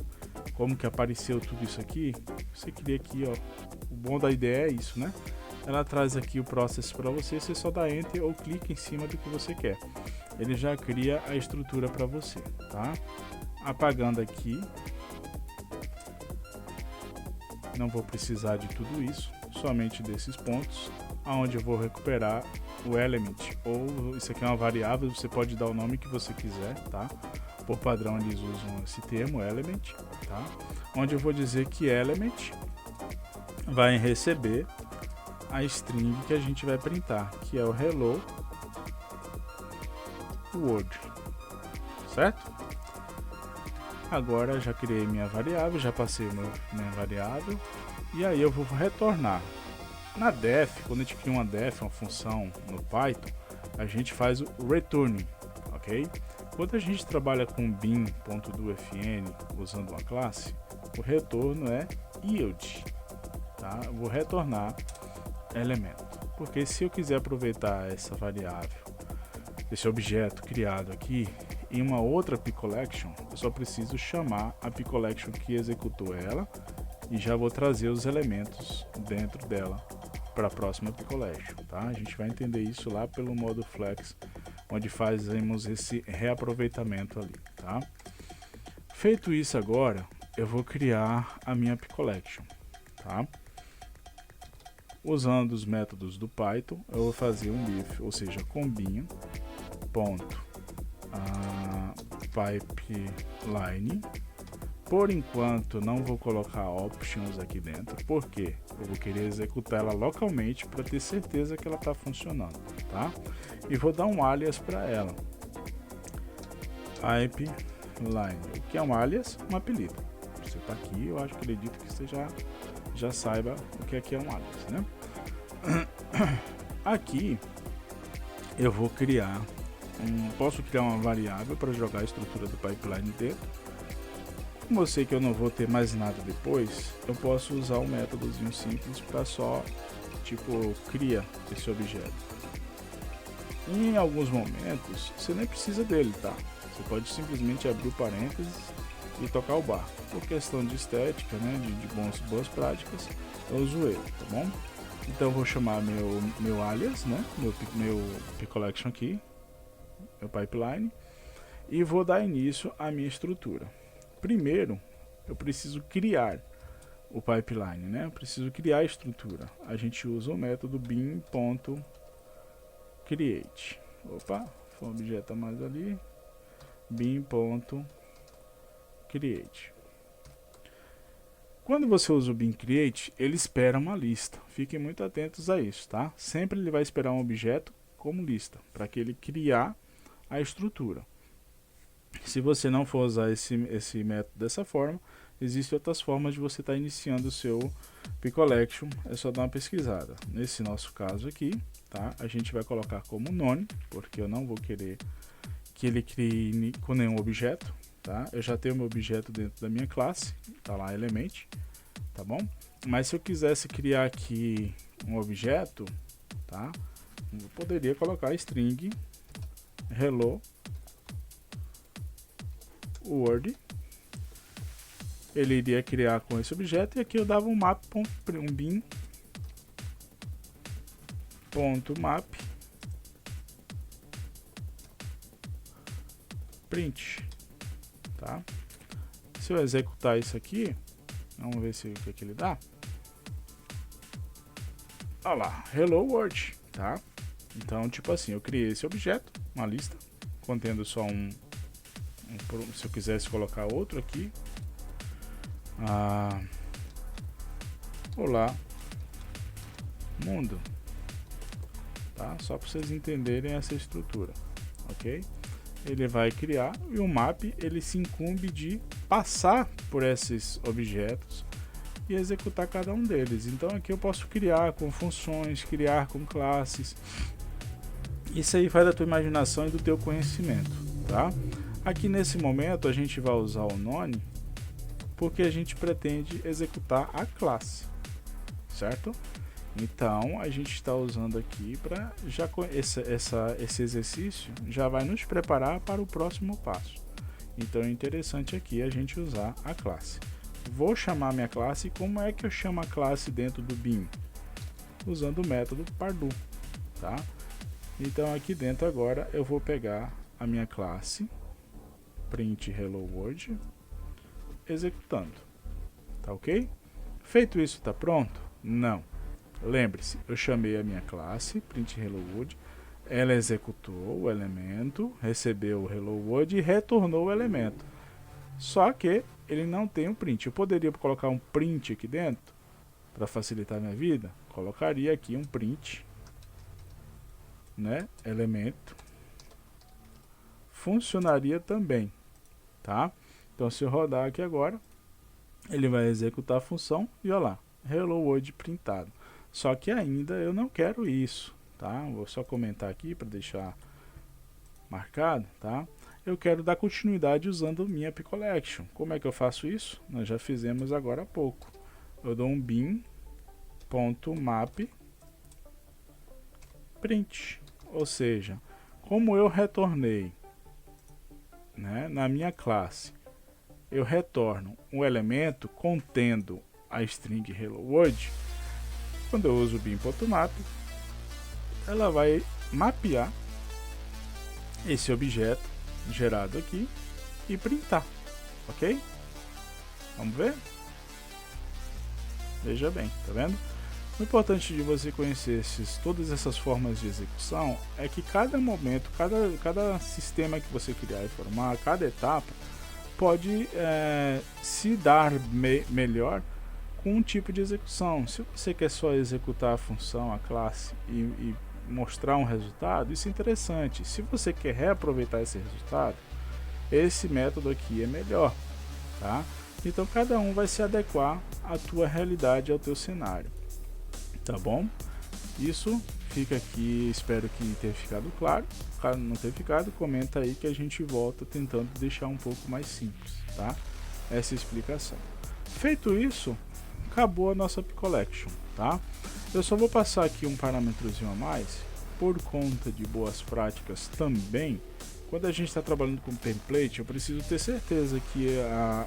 como que apareceu tudo isso aqui? Você cria aqui, ó. O bom da ideia é isso, né? Ela traz aqui o process para você, você só dá enter ou clica em cima do que você quer. Ele já cria a estrutura para você, tá? Apagando aqui. Não vou precisar de tudo isso, somente desses pontos, aonde eu vou recuperar o element, ou isso aqui é uma variável, você pode dar o nome que você quiser, tá? Por padrão eles usam esse termo, element, tá? Onde eu vou dizer que element vai receber a string que a gente vai printar, que é o hello world, certo? Agora já criei minha variável, já passei minha variável, e aí eu vou retornar. Na def, quando a gente cria uma def, uma função no Python, a gente faz o return, ok? Quando a gente trabalha com bin.doFN usando uma classe, o retorno é yield, tá? Eu vou retornar elemento, porque se eu quiser aproveitar essa variável, esse objeto criado aqui, em uma outra pCollection, eu só preciso chamar a pCollection que executou ela e já vou trazer os elementos dentro dela para a próxima pCollection, tá? A gente vai entender isso lá pelo modo flex, onde fazemos esse reaproveitamento ali, tá? Feito isso agora, eu vou criar a minha pCollection, tá? Usando os métodos do Python, eu vou fazer um if, ou seja, combinho ponto pipeline. Por enquanto não vou colocar options aqui dentro, porque eu vou querer executar ela localmente para ter certeza que ela está funcionando, tá? E vou dar um alias para ela, pipeline. O que é um alias? Um apelido. Você está aqui, eu acredito que você já saiba o que é um alias, né? Aqui eu vou criar posso criar uma variável para jogar a estrutura do pipeline dentro. Como eu sei que eu não vou ter mais nada depois, eu posso usar um métodozinho simples para só, tipo, cria esse objeto. E em alguns momentos, você nem precisa dele, tá? Você pode simplesmente abrir o parênteses e tocar o bar. Por questão de estética, né, de boas práticas, eu uso ele, tá bom? Então eu vou chamar meu alias, né, meu pCollection aqui, meu pipeline, e vou dar início à minha estrutura. Primeiro, eu preciso criar o pipeline, né? Eu preciso criar a estrutura. A gente usa o método bin.create. Opa, foi um objeto a mais ali. bin.create. Quando você usa o bin create, ele espera uma lista. Fiquem muito atentos a isso, tá? Sempre ele vai esperar um objeto como lista, para que ele criar a estrutura. Se você não for usar esse método dessa forma, existem outras formas de você estar iniciando o seu pCollection, é só dar uma pesquisada. Nesse nosso caso aqui, tá? A gente vai colocar como none, porque eu não vou querer que ele crie com nenhum objeto, tá? Eu já tenho meu objeto dentro da minha classe, tá lá element, tá bom? Mas se eu quisesse criar aqui um objeto, tá? Eu poderia colocar string hello world ele iria criar com esse objeto, e aqui eu dava um map, um bin.map print, tá? Se eu executar isso aqui, vamos ver se o que ele dá. Olha lá, hello world, tá? Então, tipo assim, eu criei esse objeto, uma lista, contendo só se eu quisesse colocar outro aqui. Olá, mundo, tá? Só para vocês entenderem essa estrutura, ok? Ele vai criar, e o map ele se incumbe de passar por esses objetos e executar cada um deles. Então aqui eu posso criar com funções, criar com classes. Isso aí vai da tua imaginação e do teu conhecimento, tá? Aqui nesse momento a gente vai usar o none porque a gente pretende executar a classe, certo? Então a gente está usando aqui para já esse exercício já vai nos preparar para o próximo passo. Então é interessante aqui a gente usar a classe. Vou chamar minha classe. Como é que eu chamo a classe dentro do bin? Usando o método pardo, tá? Então aqui dentro agora eu vou pegar a minha classe print hello world executando, tá ok? Feito isso, tá pronto? Não. Lembre-se, eu chamei a minha classe print hello world, ela executou o elemento, recebeu o hello world e retornou o elemento. Só que ele não tem um print. Eu poderia colocar um print aqui dentro para facilitar a minha vida. Colocaria aqui um print, né? Elemento. Funcionaria também, tá? Então se eu rodar aqui agora, ele vai executar a função e olha lá, hello world printado. Só que ainda eu não quero isso, tá? Vou só comentar aqui para deixar marcado, tá? Eu quero dar continuidade usando minha app collection. Como é que eu faço isso? Nós já fizemos agora há pouco. Eu dou um bin.map print, ou seja, como eu retornei, né, na minha classe, eu retorno um elemento contendo a string hello world. Quando eu uso o bin.map, ela vai mapear esse objeto gerado aqui e printar, ok? Vamos ver? Veja bem, tá vendo? O importante de você conhecer todas essas formas de execução é que cada momento, cada sistema que você criar e formar, cada etapa pode se dar melhor com um tipo de execução. Se você quer só executar a função, a classe e mostrar um resultado, isso é interessante. Se você quer reaproveitar esse resultado, esse método aqui é melhor, tá? Então cada um vai se adequar à tua realidade, ao teu cenário, tá bom? Isso fica aqui, espero que tenha ficado claro. Caso não tenha ficado, comenta aí que a gente volta tentando deixar um pouco mais simples, tá? Essa explicação. Feito isso, acabou a nossa app collection, tá? Eu só vou passar aqui um parâmetrozinho a mais, por conta de boas práticas também. Quando a gente está trabalhando com template, eu preciso ter certeza que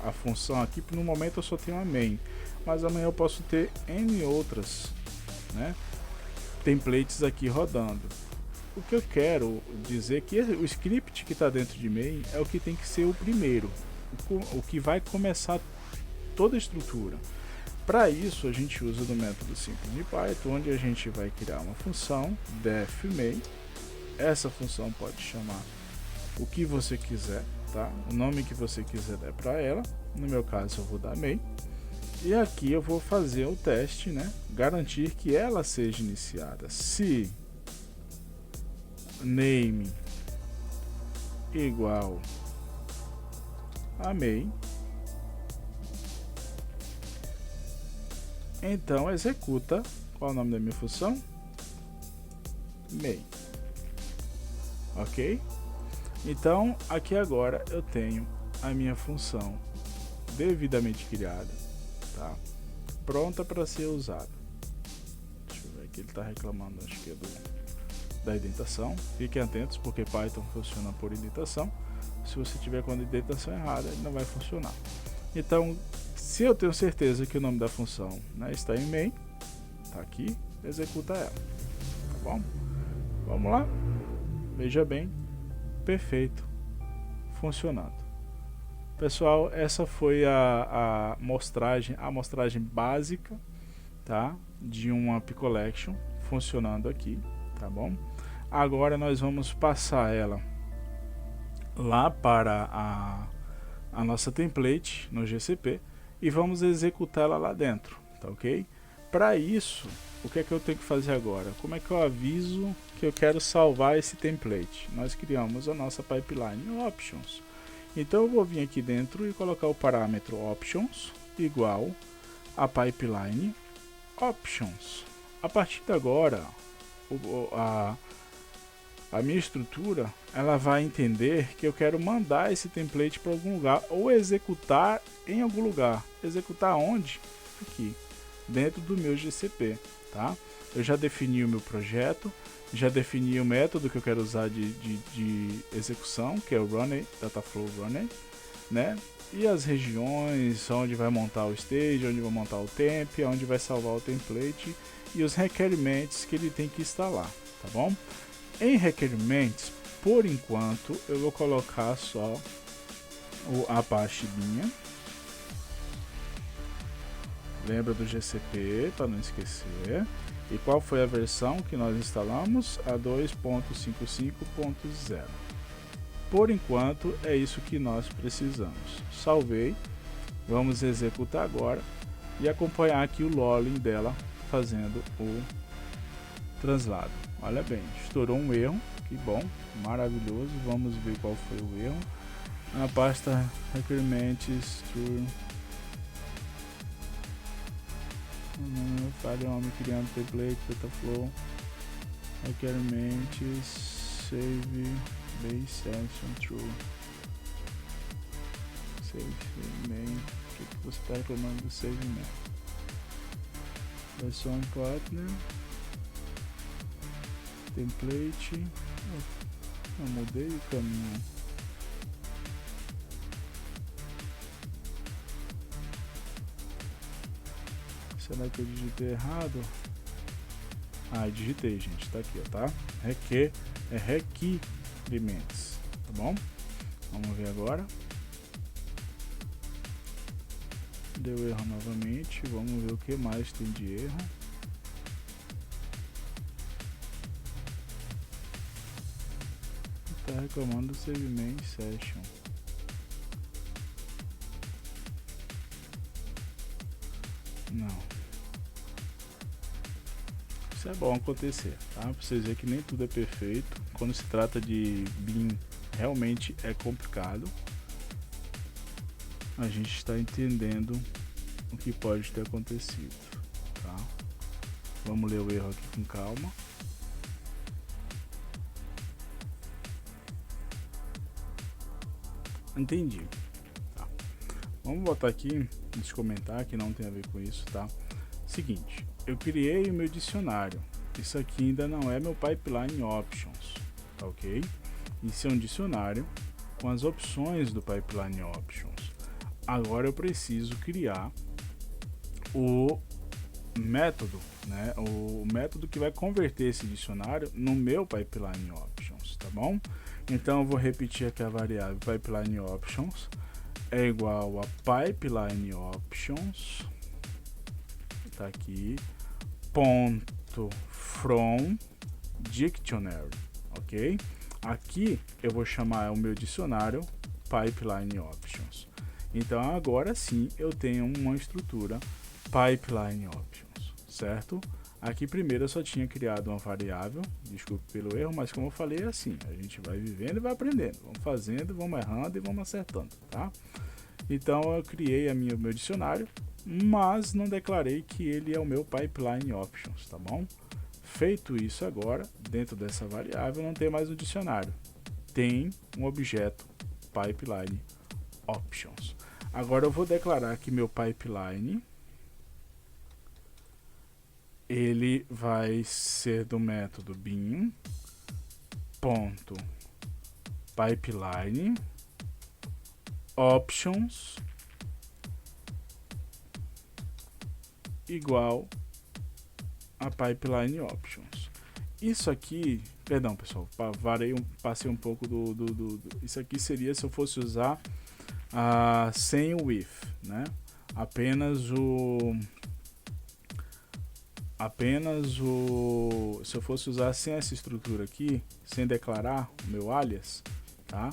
a função aqui, no momento eu só tenho a main, mas amanhã eu posso ter N outras, né, templates aqui rodando. O que eu quero dizer é que o script que está dentro de main é o que tem que ser o primeiro, o que vai começar toda a estrutura. Para isso a gente usa do método simples de Python, onde a gente vai criar uma função def main. Essa função pode chamar o que você quiser, tá? O nome que você quiser dar para ela. No meu caso eu vou dar main. E aqui eu vou fazer o teste, né? Garantir que ela seja iniciada. Se name igual a main, então executa. Qual é o nome da minha função? Main. Ok? Então aqui agora eu tenho a minha função devidamente criada, tá? Pronta para ser usada. Deixa eu ver aqui, ele está reclamando, acho que é da indentação. Fiquem atentos porque Python funciona por indentação. Se você tiver com a indentação errada, ele não vai funcionar. Então Se eu tenho certeza que o nome da função, né, está em main, tá aqui, executa ela, tá bom? Vamos lá, veja bem, perfeito, funcionando. Pessoal, essa foi a amostragem básica, tá, de uma API Collection funcionando aqui, tá bom? Agora nós vamos passar ela lá para a nossa template no GCP e vamos executá-la lá dentro, tá ok? Para isso, o que é que eu tenho que fazer agora? Como é que eu aviso que eu quero salvar esse template? Nós criamos a nossa pipeline options. Então eu vou vir aqui dentro e colocar o parâmetro options igual a pipeline options. A partir de agora, a minha estrutura ela vai entender que eu quero mandar esse template para algum lugar ou executar em algum lugar. Executar onde? Aqui, dentro do meu GCP, tá? Eu já defini o meu projeto, já defini o método que eu quero usar de execução, que é o runner, Dataflow runner, né? E as regiões, onde vai montar o stage, onde vai montar o temp, onde vai salvar o template e os requerimentos que ele tem que instalar, tá bom? Em requerimentos, por enquanto, eu vou colocar só o Apache Bean. Lembra do GCP, para não esquecer. E qual foi a versão que nós instalamos? A 2.55.0. Por enquanto, é isso que nós precisamos. Salvei. Vamos executar agora e acompanhar aqui o logging dela fazendo o translado. Olha bem, estourou um erro, que bom, maravilhoso. Vamos ver qual foi o erro. Na pasta requerimentos to falha homem criando template Dataflow requerimentos save base session true save main. O que você está reclamando do save main? Versão partner template. Eu mudei o caminho. Será que eu digitei errado? Ah, digitei, gente. Tá aqui, ó, tá? Requerimentos, tá bom? Vamos ver agora. Deu erro novamente. Vamos ver o que mais tem de erro. Tá reclamando do save main session. Não. Isso é bom acontecer, tá? Pra vocês verem que nem tudo é perfeito. Quando se trata de Bean, realmente é complicado. A gente está entendendo o que pode ter acontecido, tá? Vamos ler o erro aqui com calma. Entendi. Tá. Vamos botar aqui, deixa eu comentar que não tem a ver com isso, tá? Seguinte, eu criei o meu dicionário. Isso aqui ainda não é meu pipeline options, tá ok? Isso é um dicionário com as opções do pipeline options. Agora eu preciso criar o método, né? O método que vai converter esse dicionário no meu pipeline options, tá bom? Então eu vou repetir aqui a variável pipeline options é igual a pipeline options, tá aqui, ponto from dictionary, ok? Aqui eu vou chamar o meu dicionário pipeline options. Então agora sim eu tenho uma estrutura pipeline options, certo? Aqui primeiro eu só tinha criado uma variável, desculpe pelo erro, mas como eu falei é assim, a gente vai vivendo e vai aprendendo, vamos fazendo, vamos errando e vamos acertando, tá? Então eu criei meu dicionário, mas não declarei que ele é o meu pipeline options, tá bom? Feito isso agora, dentro dessa variável não tem mais o dicionário, tem um objeto pipeline options. Agora eu vou declarar que meu pipeline ele vai ser do método bean ponto pipeline options igual a pipeline options. Isso aqui, perdão pessoal, passei um pouco isso aqui seria se eu fosse usar sem o if, né? Se eu fosse usar sem essa estrutura aqui, sem declarar o meu alias, tá?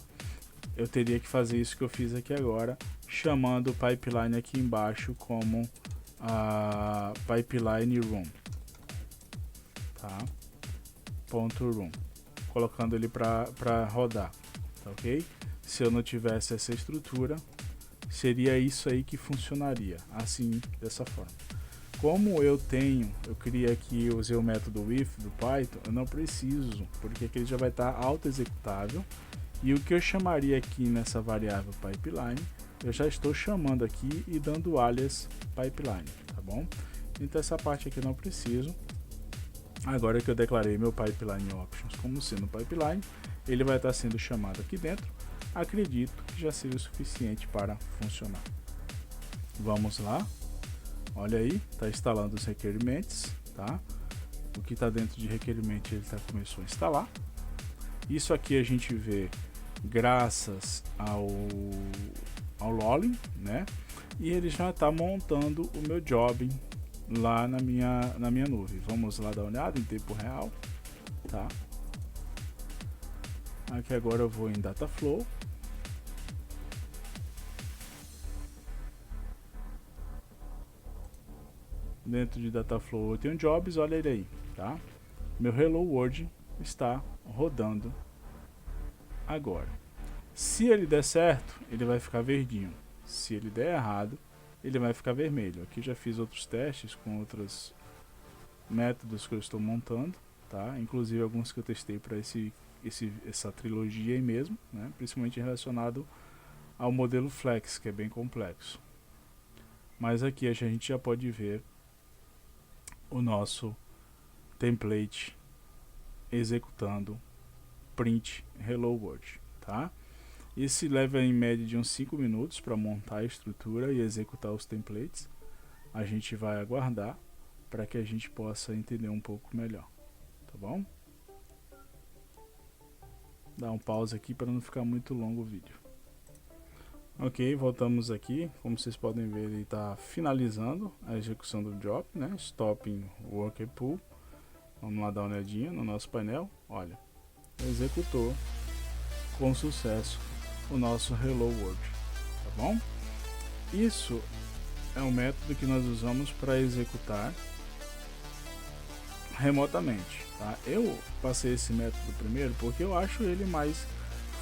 Eu teria que fazer isso que eu fiz aqui agora, chamando o pipeline aqui embaixo como pipeline room, tá? .room, colocando ele para rodar, tá ok? Se eu não tivesse essa estrutura, seria isso aí que funcionaria, assim, dessa forma. Como eu criei aqui, usei o método if do Python, eu não preciso, porque aqui ele já vai estar auto-executável, e o que eu chamaria aqui nessa variável pipeline, eu já estou chamando aqui e dando alias pipeline, tá bom? Então essa parte aqui eu não preciso. Agora que eu declarei meu pipeline options como sendo pipeline, ele vai estar sendo chamado aqui dentro. Acredito que já seja o suficiente para funcionar. Vamos lá. Olha aí, está instalando os requerimentos, tá? O que está dentro de requerimento ele começou a instalar. Isso aqui a gente vê graças ao lolling, né? E ele já está montando o meu job lá na minha nuvem. Vamos lá dar uma olhada em tempo real, tá? Aqui agora eu vou em Dataflow. Dentro de Dataflow eu tenho jobs, olha ele aí, tá? Meu Hello World está rodando agora. Se ele der certo, ele vai ficar verdinho. Se ele der errado, ele vai ficar vermelho. Aqui já fiz outros testes com outros métodos que eu estou montando, tá? Inclusive alguns que eu testei para essa trilogia aí mesmo, né? Principalmente relacionado ao modelo Flex, que é bem complexo. Mas aqui a gente já pode ver o nosso template executando print hello world, tá? Esse leva em média de uns 5 minutos para montar a estrutura e executar os templates. A gente vai aguardar para que a gente possa entender um pouco melhor, tá bom? Dá um pause aqui para não ficar muito longo o vídeo. Ok, voltamos aqui. Como vocês podem ver, ele está finalizando a execução do job, né? Stopping worker pool. Vamos lá dar uma olhadinha no nosso painel. Olha, executou com sucesso o nosso hello world, tá bom? Isso é um método que nós usamos para executar remotamente, tá? Eu passei esse método primeiro porque eu acho ele mais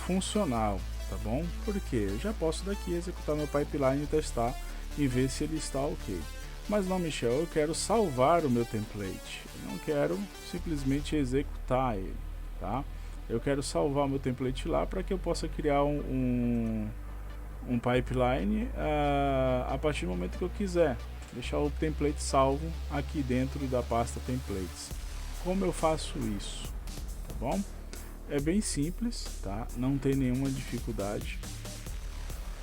funcional, tá bom? Porque eu já posso daqui executar meu pipeline e testar e ver se ele está ok. Mas não, Michel, eu quero salvar o meu template, eu não quero simplesmente executar ele, tá? Eu quero salvar o meu template lá para que eu possa criar um pipeline a partir do momento que eu quiser. Deixar o template salvo aqui dentro da pasta templates. Como eu faço isso? Tá bom? É bem simples, tá? Não tem nenhuma dificuldade.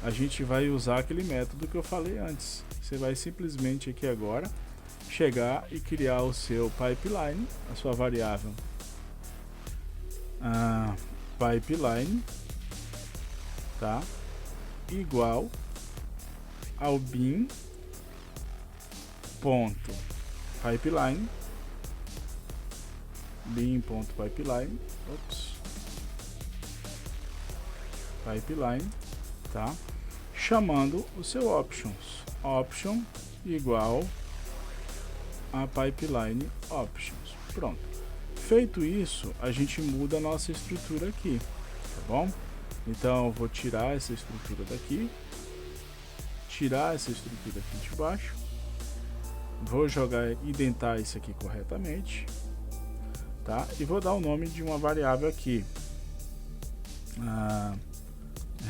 A gente vai usar aquele método que eu falei antes. Você vai simplesmente aqui agora chegar e criar o seu pipeline, a sua variável pipeline, tá? Igual ao bin ponto pipeline, pipeline, tá? Chamando o seu option igual a pipeline options. Pronto. Feito isso, a gente muda a nossa estrutura aqui, tá bom? Então eu vou tirar essa estrutura daqui, tirar essa estrutura aqui de baixo, vou jogar, indentar isso aqui corretamente, tá? E vou dar o nome de uma variável aqui,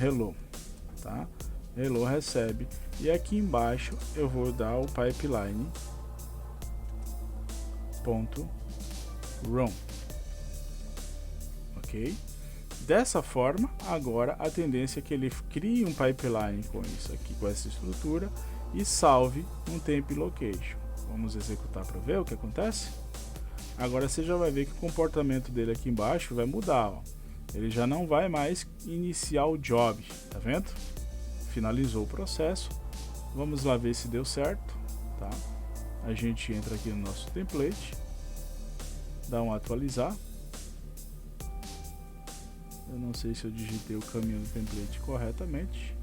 hello, tá? Hello recebe, e aqui embaixo eu vou dar o pipeline ponto run, ok? Dessa forma, agora a tendência é que ele crie um pipeline com isso aqui, com essa estrutura, e salve um temp location, Vamos executar para ver o que acontece. Agora você já vai ver que o comportamento dele aqui embaixo vai mudar, ó. Ele já não vai mais iniciar o job, tá vendo? Finalizou o processo. Vamos lá ver se deu certo, tá? A gente entra aqui no nosso template, dá um atualizar. Eu não sei se eu digitei o caminho do template corretamente.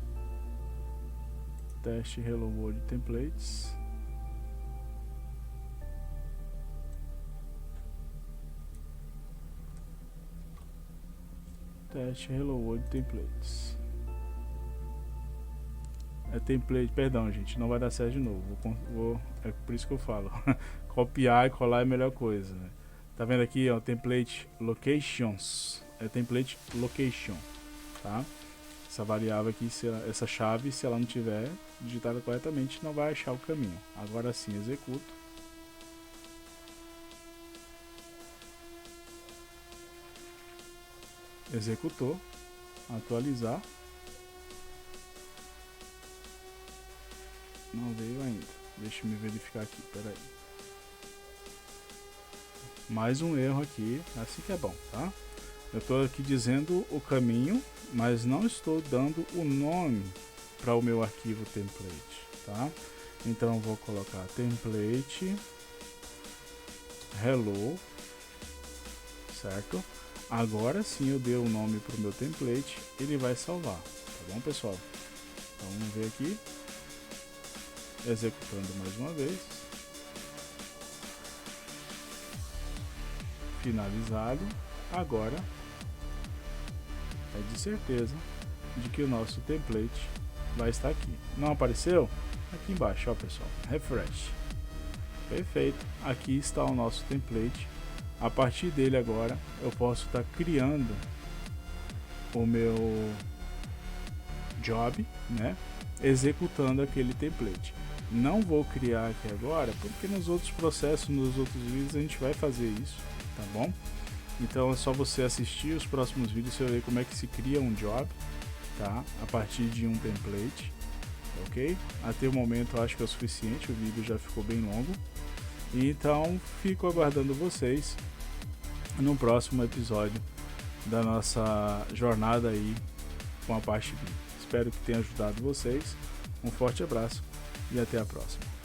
Teste Hello World Templates. Teste Hello World Templates. É template, perdão gente, não vai dar certo de novo. É por isso que eu falo. Copiar e colar é a melhor coisa, né? Tá vendo aqui, ó, template locations. É template location, tá? Essa variável aqui, essa chave, se ela não tiver digitada corretamente, não vai achar o caminho. Agora sim, executo. Executou. Atualizar. Não veio ainda. Deixa eu me verificar aqui, peraí. Mais um erro aqui, assim que é bom, tá? Eu estou aqui dizendo o caminho, mas não estou dando o nome para o meu arquivo template, tá? Então eu vou colocar template hello, certo? Agora sim eu dei o nome para o meu template, ele vai salvar, tá bom, pessoal? Então vamos ver aqui, executando mais uma vez, finalizado. Agora é de certeza de que o nosso template vai estar aqui. Não apareceu? Aqui embaixo, ó pessoal, refresh. Perfeito, aqui está o nosso template. A partir dele agora eu posso estar criando o meu job, né? Executando aquele template. Não vou criar aqui agora, porque nos outros processos, nos outros vídeos a gente vai fazer isso, tá bom? Então é só você assistir os próximos vídeos e ver como é que se cria um job, tá? A partir de um template, ok? Até o momento eu acho que é o suficiente, o vídeo já ficou bem longo. Então fico aguardando vocês no próximo episódio da nossa jornada aí com a parte B. Espero que tenha ajudado vocês. Um forte abraço e até a próxima.